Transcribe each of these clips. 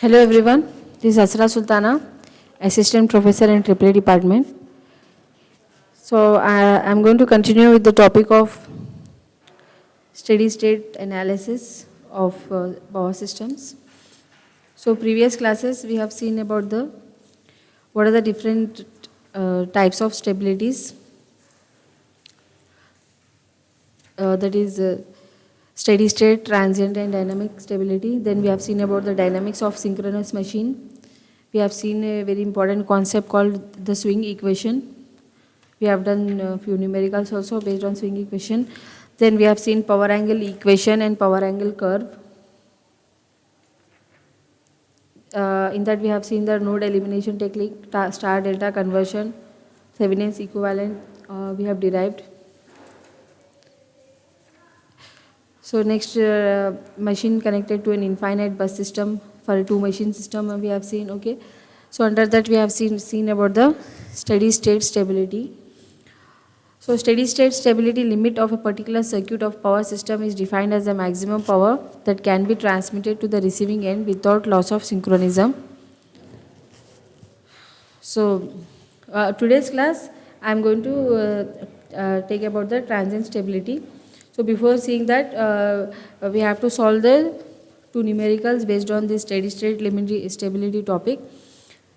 Hello everyone, this is Asra Sultana, Assistant Professor in AAA Department. So I'm going to continue with the topic of steady state analysis of power systems. So previous classes we have seen about what are the different types of stabilities, that is steady state, transient and dynamic stability. Then we have seen about the dynamics of synchronous machine. We have seen a very important concept called the swing equation. We have done a few numericals also based on swing equation. Then we have seen power angle equation and power angle curve. In that we have seen the node elimination technique, star delta conversion, Thevenin's equivalent we have derived. So next, machine connected to an infinite bus system for a two machine system we have seen. Okay, so under that we have seen about the steady state stability. So steady state stability limit of a particular circuit of power system is defined as the maximum power that can be transmitted to the receiving end without loss of synchronism. So today's class I am going to take about the transient stability. So before seeing that, we have to solve the two numericals based on this steady state limit stability topic.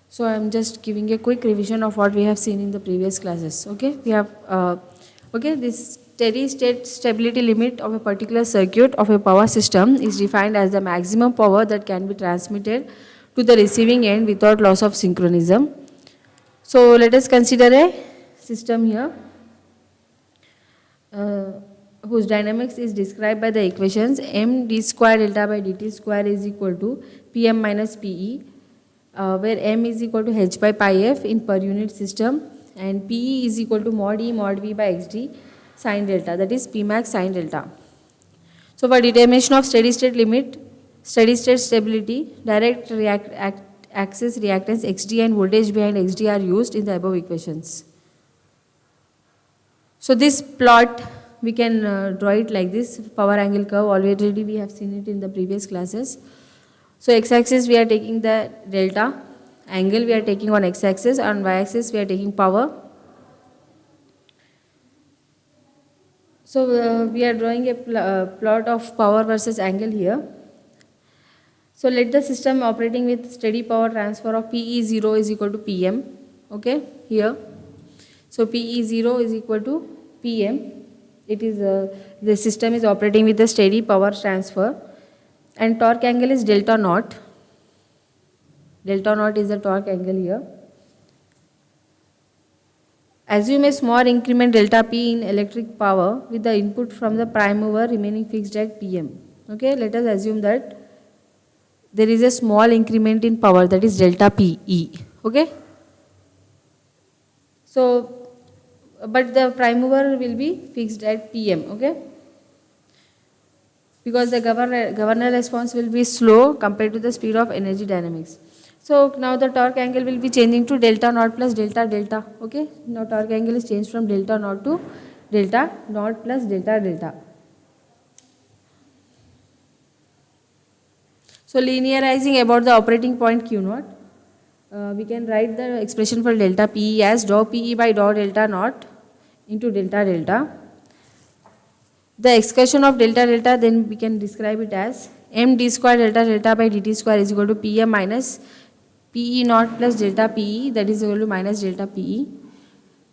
So I am just giving a quick revision of what we have seen in the previous classes. Okay, we have this steady state stability limit of a particular circuit of a power system is defined as the maximum power that can be transmitted to the receiving end without loss of synchronism. So let us consider a system here whose dynamics is described by the equations m d square delta by dt square is equal to Pm minus Pe, where m is equal to h by pi f in per unit system and Pe is equal to mod E mod V by xd sine delta, that is P max sine delta. So for determination of steady state limit, steady state stability, direct axis reactance xd and voltage behind xd are used in the above equations. So this plot we can draw it like this, power angle curve. Already we have seen it in the previous classes. So x-axis we are taking the delta, angle we are taking on x-axis, on y-axis we are taking power. So we are drawing a plot of power versus angle here. So let the system operating with steady power transfer of PE0 is equal to PM. Okay, here. So PE0 is equal to PM. It is the system is operating with the steady power transfer, and torque angle is delta naught. Delta naught is the torque angle here. Assume a small increment delta P in electric power with the input from the prime mover remaining fixed at PM. Okay, let us assume that there is a small increment in power, that is delta PE. Okay. So but the prime mover will be fixed at PM, okay? Because the governor response will be slow compared to the speed of energy dynamics. So now the torque angle will be changing to delta naught plus delta delta, okay? Now torque angle is changed from delta naught to delta naught plus delta delta. So linearizing about the operating point Q naught, we can write the expression for delta PE as dou PE by dou delta naught into delta delta. The expression of delta delta, then we can describe it as m d square delta delta by dt square is equal to Pm minus PE naught plus delta PE, that is equal to minus delta PE,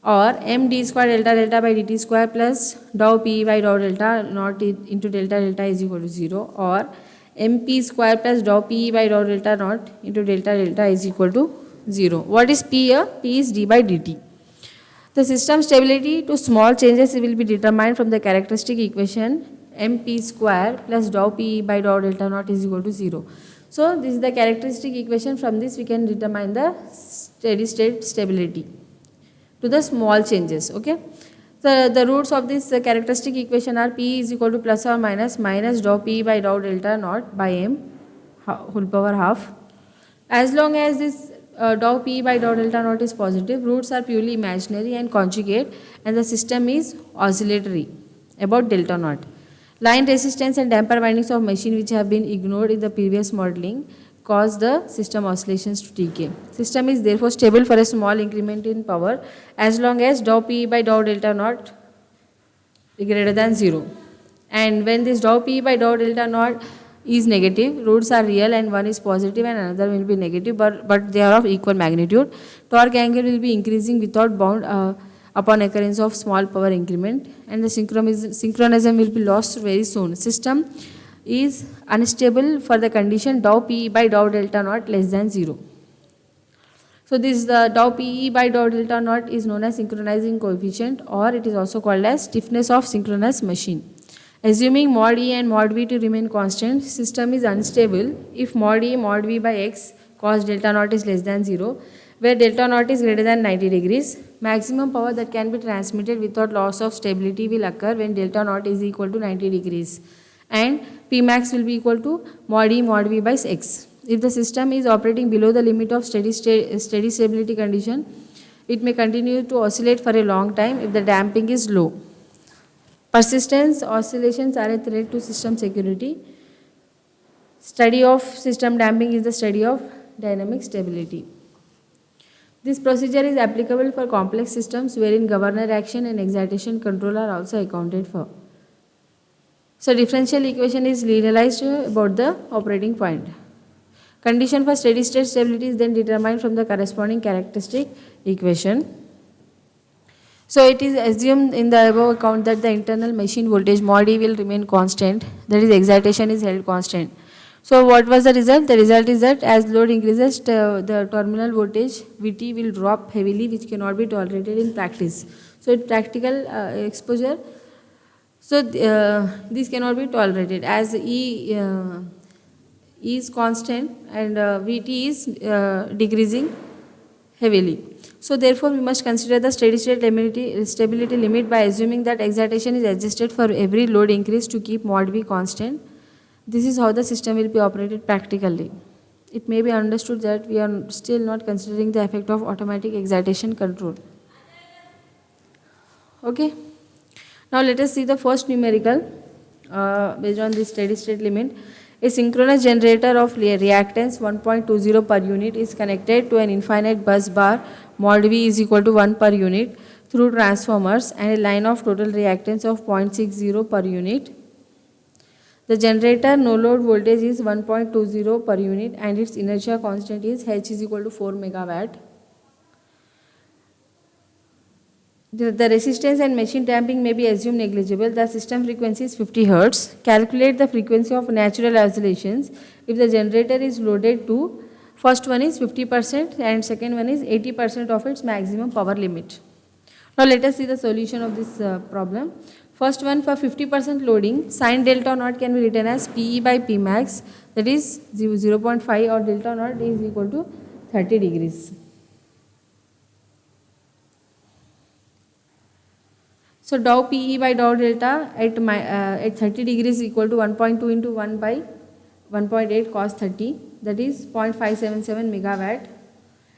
or m d square delta delta by dt square plus dou PE by dou delta naught into delta delta is equal to 0, or mp square plus dou Pe by dou delta naught into delta delta is equal to 0. What is P here? P is d by dt. The system stability to small changes will be determined from the characteristic equation mp square plus dou Pe by dou delta naught is equal to 0. So this is the characteristic equation. From this we can determine the steady state stability to the small changes. Okay. The roots of this characteristic equation are P is equal to plus or minus dou P by dou delta naught by m whole power half. As long as this dou P by dou delta naught is positive, roots are purely imaginary and conjugate, and the system is oscillatory about delta naught. Line resistance and damper windings of machine which have been ignored in the previous modeling cause the system oscillations to decay. System is therefore stable for a small increment in power as long as dou P by dou delta naught is greater than 0. And when this dou P by dou delta naught is negative, roots are real and one is positive and another will be negative, but they are of equal magnitude. Torque angle will be increasing without bound upon occurrence of small power increment, and the synchronism will be lost very soon. System is unstable for the condition dou P by dou delta naught less than 0. So this dou Pe by dou delta naught is known as synchronizing coefficient, or it is also called as stiffness of synchronous machine. Assuming mod E and mod V to remain constant, system is unstable if mod E mod V by x cos delta naught is less than 0, where delta naught is greater than 90 degrees. Maximum power that can be transmitted without loss of stability will occur when delta naught is equal to 90 degrees, and P max will be equal to mod E mod V by x. If the system is operating below the limit of steady stability condition, it may continue to oscillate for a long time if the damping is low. Persistence oscillations are a threat to system security. Study of system damping is the study of dynamic stability. This procedure is applicable for complex systems wherein governor action and excitation control are also accounted for. So differential equation is linearized about the operating point. Condition for steady state stability is then determined from the corresponding characteristic equation. So it is assumed in the above account that the internal machine voltage mod E will remain constant, that is excitation is held constant. So what was the result? The result is that as load increases, the terminal voltage Vt will drop heavily, which cannot be tolerated in practice. So in practical exposure, so this cannot be tolerated as E is constant and Vt is decreasing heavily. So therefore we must consider the steady state stability limit by assuming that excitation is adjusted for every load increase to keep mod V constant. This is how the system will be operated practically. It may be understood that we are still not considering the effect of automatic excitation control. Okay. Now let us see the first numerical based on this steady state limit. A synchronous generator of reactance 1.20 per unit is connected to an infinite bus bar mod V is equal to 1 per unit through transformers and a line of total reactance of 0.60 per unit. The generator no load voltage is 1.20 per unit and its inertia constant is H is equal to 4 megawatt. The resistance and machine damping may be assumed negligible. The system frequency is 50 Hz. Calculate the frequency of natural oscillations if the generator is loaded to, first one is 50% and second one is 80% of its maximum power limit. Now let us see the solution of this problem. First one, for 50% loading, sin delta naught can be written as Pe by P max, that is 0.5, or delta naught is equal to 30 degrees. So dou Pe by dou delta at 30 degrees is equal to 1.2 into 1 by 1.8 cos 30, that is 0.577 megawatt,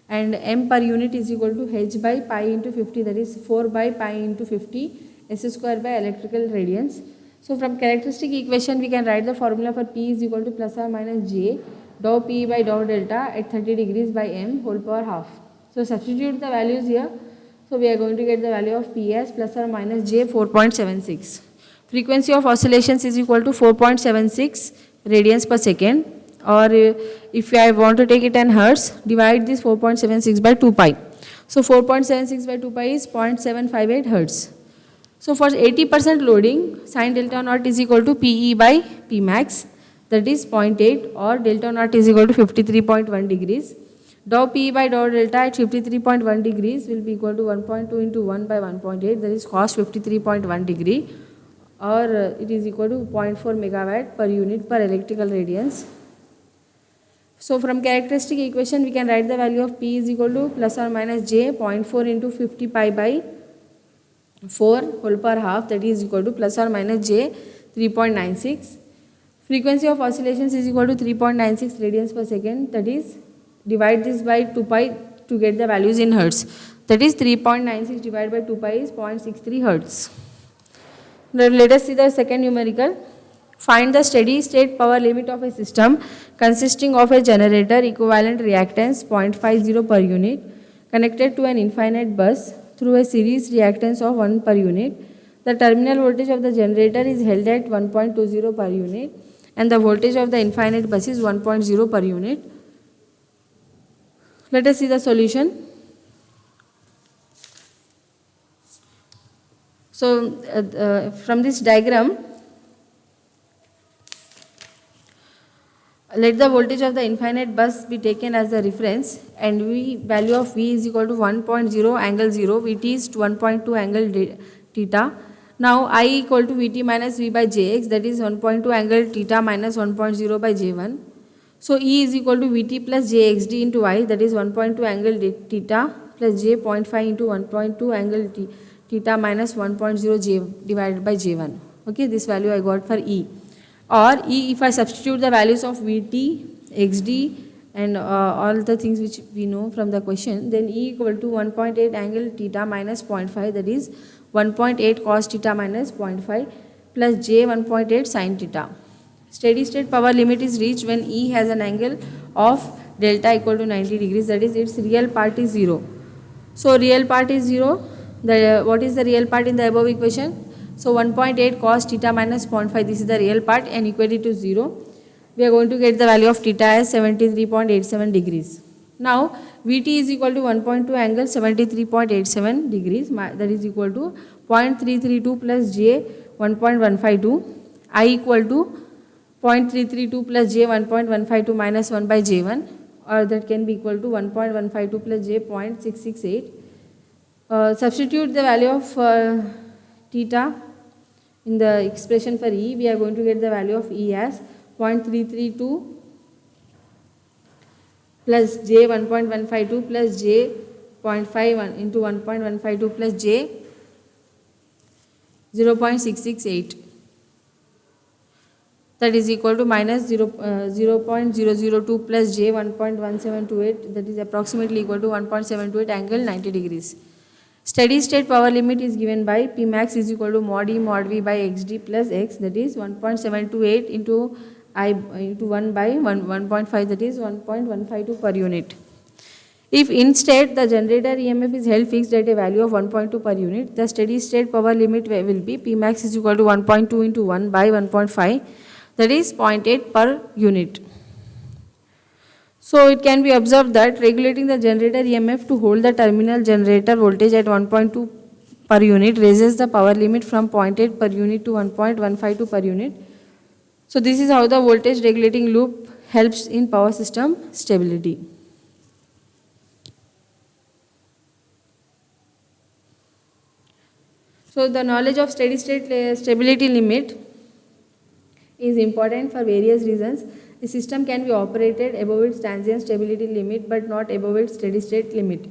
and m per unit is equal to h by pi into 50, that is 4 by pi into 50 s square by electrical radians. So from characteristic equation we can write the formula for P is equal to plus or minus j dou P by dou delta at 30 degrees by m whole power half. So substitute the values here. So we are going to get the value of P as plus or minus j 4.76. Frequency of oscillations is equal to 4.76 radians per second, or if I want to take it in hertz, divide this 4.76 by 2 pi. So 4.76 by 2 pi is 0.758 hertz. So for 80% loading, sin delta naught is equal to Pe by P max, that is 0.8, or delta naught is equal to 53.1 degrees. Dou P by dou delta at 53.1 degrees will be equal to 1.2 into 1 by 1.8, that is cos 53.1 degree, or it is equal to 0.4 megawatt per unit per electrical radians. So from characteristic equation we can write the value of P is equal to plus or minus j 0.4 into 50 pi by 4 whole power half, that is equal to plus or minus j 3.96. Frequency of oscillations is equal to 3.96 radians per second, that is divide this by 2 pi to get the values in hertz, that is 3.96 divided by 2 pi is 0.63 hertz. Now let us see the second numerical. Find the steady state power limit of a system consisting of a generator equivalent reactance 0.50 per unit connected to an infinite bus through a series reactance of 1 per unit. The terminal voltage of the generator is held at 1.20 per unit and the voltage of the infinite bus is 1.0 per unit. Let us see the solution. So from this diagram, let the voltage of the infinite bus be taken as the reference and value of V is equal to 1.0 angle 0, Vt is 1.2 angle theta. Now I equal to Vt minus V by Jx, that is 1.2 angle theta minus 1.0 by J1. So E is equal to Vt plus Jxd into I, that is 1.2 angle theta plus J 0.5 into 1.2 angle theta minus 1.0 J divided by J1. Okay, this value I got for E. Or E, if I substitute the values of Vt, Xd and all the things which we know from the question, then E equal to 1.8 angle theta minus 0.5, that is 1.8 cos theta minus 0.5 plus J 1.8 sin theta. Steady state power limit is reached when E has an angle of delta equal to 90 degrees, that is its real part is 0. So real part is 0. What is the real part in the above equation? So 1.8 cos theta minus 0.5, this is the real part and equate it to 0. We are going to get the value of theta as 73.87 degrees. Now Vt is equal to 1.2 angle 73.87 degrees, that is equal to 0.332 plus J 1.152. I equal to 0.332 plus J 1.152 minus 1 by J1, or that can be equal to 1.152 plus J 0.668. Substitute the value of theta in the expression for E. We are going to get the value of E as 0.332 plus J 1.152 plus J 0.51 into 1.152 plus J 0.668. That is equal to minus 0.002 plus J 1.1728, that is approximately equal to 1.728 angle 90 degrees. Steady state power limit is given by P max is equal to mod E mod V by Xd plus X, that is 1.728 into I into 1 by 1.5, that is 1.152 per unit. If instead the generator EMF is held fixed at a value of 1.2 per unit, the steady state power limit will be P max is equal to 1.2 into 1 by 1.5, that is 0.8 per unit. So it can be observed that regulating the generator EMF to hold the terminal generator voltage at 1.2 per unit raises the power limit from 0.8 per unit to 1.152 per unit. So this is how the voltage regulating loop helps in power system stability. So the knowledge of steady state stability limit is important for various reasons. The system can be operated above its transient stability limit but not above its steady state limit.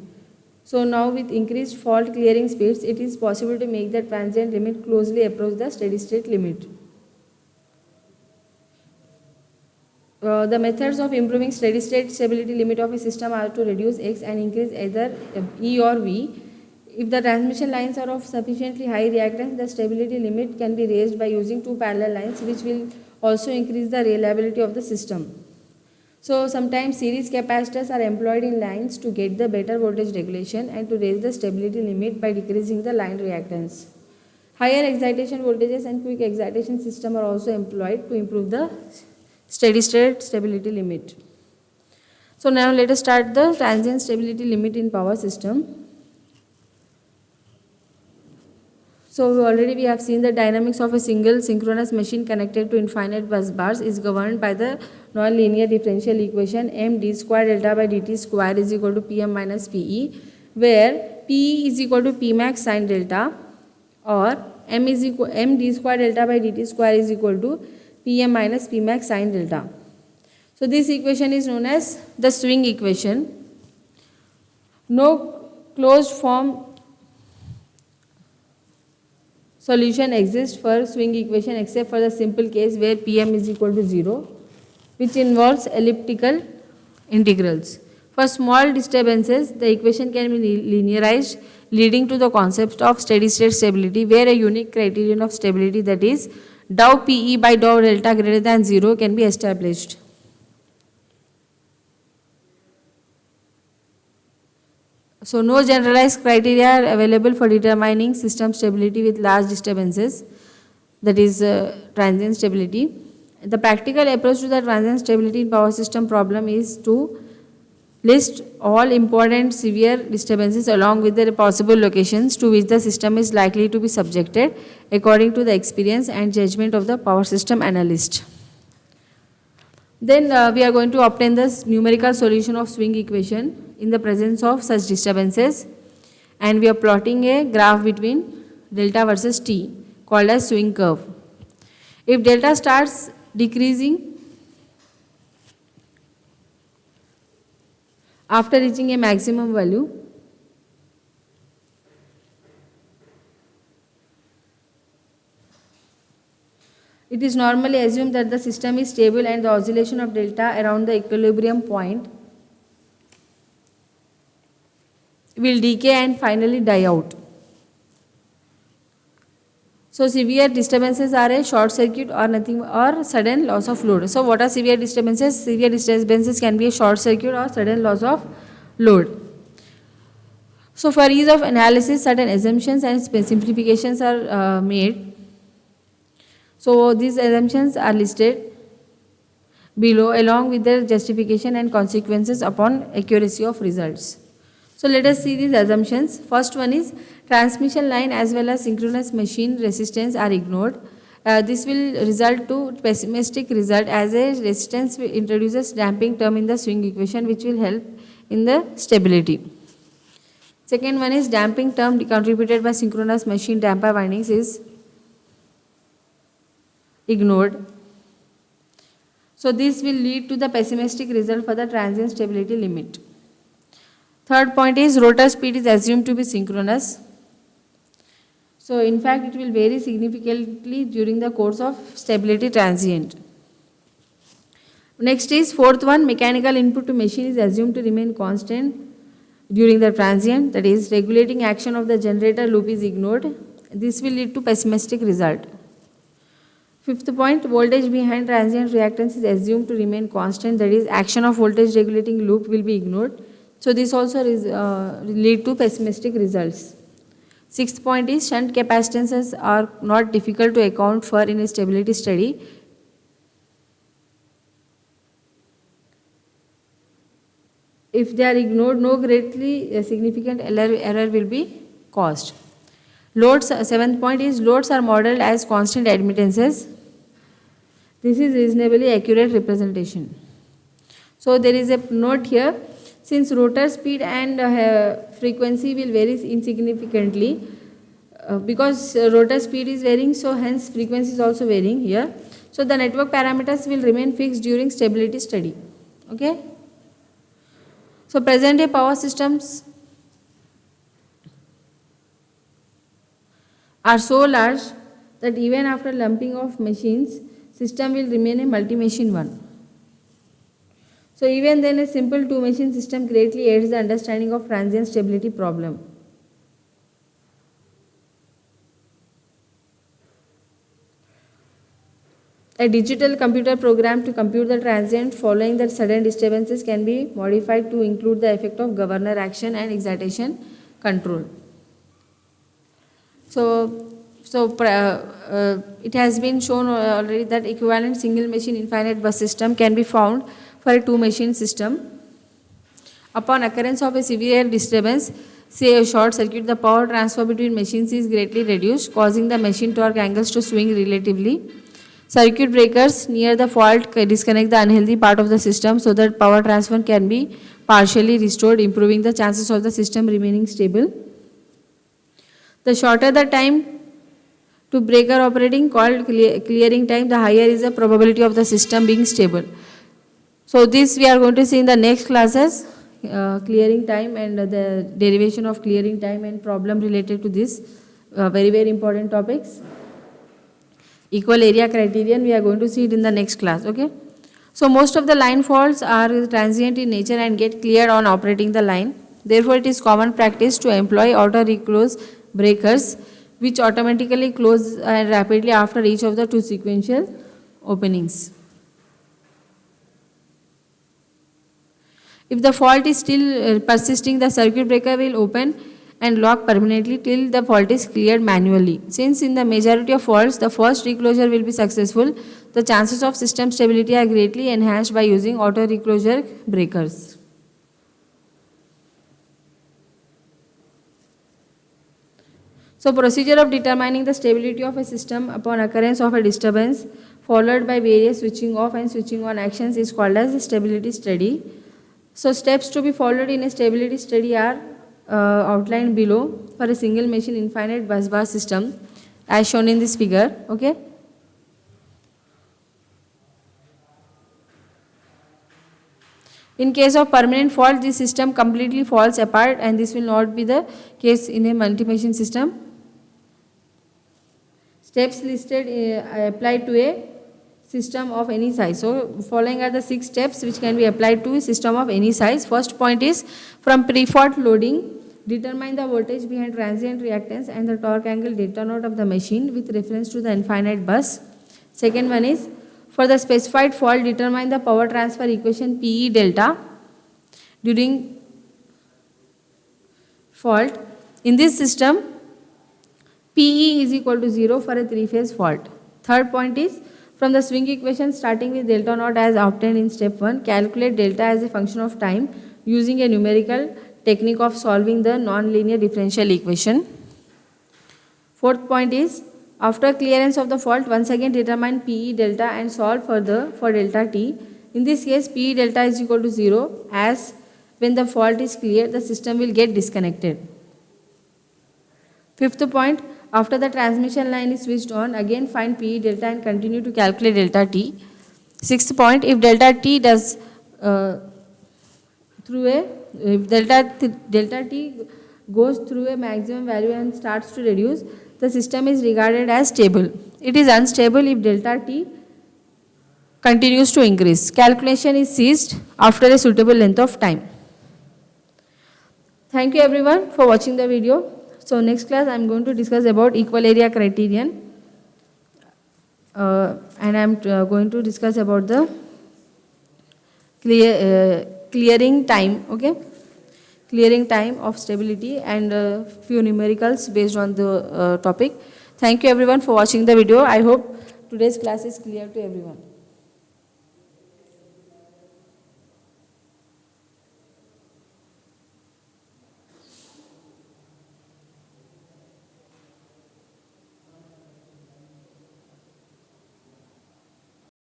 So now with increased fault clearing speeds, it is possible to make the transient limit closely approach the steady state limit. The methods of improving steady state stability limit of a system are to reduce X and increase either E or V. If the transmission lines are of sufficiently high reactance, the stability limit can be raised by using two parallel lines, which will also increase the reliability of the system. So sometimes series capacitors are employed in lines to get the better voltage regulation and to raise the stability limit by decreasing the line reactance. Higher excitation voltages and quick excitation system are also employed to improve the steady state stability limit. So now let us start the transient stability limit in power system. So already we have seen the dynamics of a single synchronous machine connected to infinite bus bars is governed by the non-linear differential equation m d square delta by dt square is equal to Pm minus Pe, where Pe is equal to Pmax sin delta, or m d square delta by dt square is equal to Pm minus Pmax sin delta. So this equation is known as the swing equation. No closed form solution exists for swing equation except for the simple case where Pm is equal to 0, which involves elliptical integrals. For small disturbances, the equation can be linearized, leading to the concept of steady state stability, where a unique criterion of stability, that is Dou PE by dou delta greater than 0 can be established. So no generalized criteria are available for determining system stability with large disturbances, that is transient stability. The practical approach to the transient stability in power system problem is to list all important severe disturbances along with their possible locations to which the system is likely to be subjected according to the experience and judgment of the power system analyst. Then we are going to obtain the numerical solution of swing equation in the presence of such disturbances, and we are plotting a graph between delta versus t called as swing curve. If delta starts decreasing after reaching a maximum value, it is normally assumed that the system is stable and the oscillation of delta around the equilibrium point will decay and finally die out. So severe disturbances are a short circuit or nothing or sudden loss of load. So what are severe disturbances? Severe disturbances can be a short circuit or sudden loss of load. So for ease of analysis, certain assumptions and simplifications are made. So these assumptions are listed below along with their justification and consequences upon accuracy of results. So let us see these assumptions. First one is transmission line as well as synchronous machine resistance are ignored. This will result to pessimistic result as a resistance introduces damping term in the swing equation which will help in the stability. Second one is damping term contributed by synchronous machine damper windings is ignored. So this will lead to the pessimistic result for the transient stability limit. Third point is rotor speed is assumed to be synchronous. So in fact it will vary significantly during the course of stability transient. Next is fourth one, mechanical input to machine is assumed to remain constant during the transient, that is regulating action of the generator loop is ignored. This will lead to pessimistic result. Fifth point, voltage behind transient reactance is assumed to remain constant, that is action of voltage regulating loop will be ignored. So this also lead to pessimistic results. Sixth point is shunt capacitances are not difficult to account for in a stability study. If they are ignored, no greatly significant error will be caused. Loads, seventh point is loads are modeled as constant admittances. This is reasonably accurate representation. So there is a note here. Since rotor speed and frequency will vary insignificantly, because rotor speed is varying, so hence frequency is also varying here. So the network parameters will remain fixed during stability study. Okay. So present day power systems are so large that even after lumping of machines, system will remain a multi-machine one. So even then a simple two-machine system greatly aids the understanding of transient stability problem. A digital computer program to compute the transient following the sudden disturbances can be modified to include the effect of governor action and excitation control. So it has been shown already that equivalent single machine infinite bus system can be found for a two machine system. Upon occurrence of a severe disturbance, say a short circuit, the power transfer between machines is greatly reduced, causing the machine torque angles to swing relatively. Circuit breakers near the fault disconnect the unhealthy part of the system so that power transfer can be partially restored, improving the chances of the system remaining stable. The shorter the time to breaker operating, called clearing time, the higher is the probability of the system being stable. So this we are going to see in the next classes, clearing time and the derivation of clearing time and problem related to this, very important topics. Equal area criterion, we are going to see it in the next class. Okay. So most of the line faults are transient in nature and get cleared on operating the line. Therefore, it is common practice to employ auto reclose breakers which automatically close rapidly after each of the two sequential openings. If the fault is still persisting, the circuit breaker will open and lock permanently till the fault is cleared manually. Since in the majority of faults, the first reclosure will be successful, the chances of system stability are greatly enhanced by using auto reclosure breakers. So, procedure of determining the stability of a system upon occurrence of a disturbance followed by various switching off and switching on actions is called as a stability study. So, steps to be followed in a stability study are outlined below for a single machine infinite bus bar system as shown in this figure. Okay. In case of permanent fault, the system completely falls apart, and this will not be the case in a multi-machine system. Steps listed applied to a system of any size. So, following are the 6 steps which can be applied to a system of any size. First point is from pre-fault loading, determine the voltage behind transient reactance and the torque angle delta naught of the machine with reference to the infinite bus. Second one is for the specified fault, determine the power transfer equation PE delta during fault. In this system, PE is equal to 0 for a 3-phase fault. Third point is from the swing equation starting with delta naught as obtained in step 1, calculate delta as a function of time using a numerical technique of solving the non-linear differential equation. Fourth point is after clearance of the fault, once again determine PE delta and solve further for delta T. In this case, PE delta is equal to 0 as when the fault is clear, the system will get disconnected. Fifth point, after the transmission line is switched on, again find PE delta and continue to calculate delta T. Sixth point, if delta T does if delta T goes through a maximum value and starts to reduce, the system is regarded as stable. It is unstable if delta T continues to increase. Calculation is ceased after a suitable length of time. Thank you everyone for watching the video. So next class I am going to discuss about equal area criterion and I am going to discuss about the clearing time, okay? Clearing time of stability and few numericals based on the topic. Thank you everyone for watching the video. I hope today's class is clear to everyone.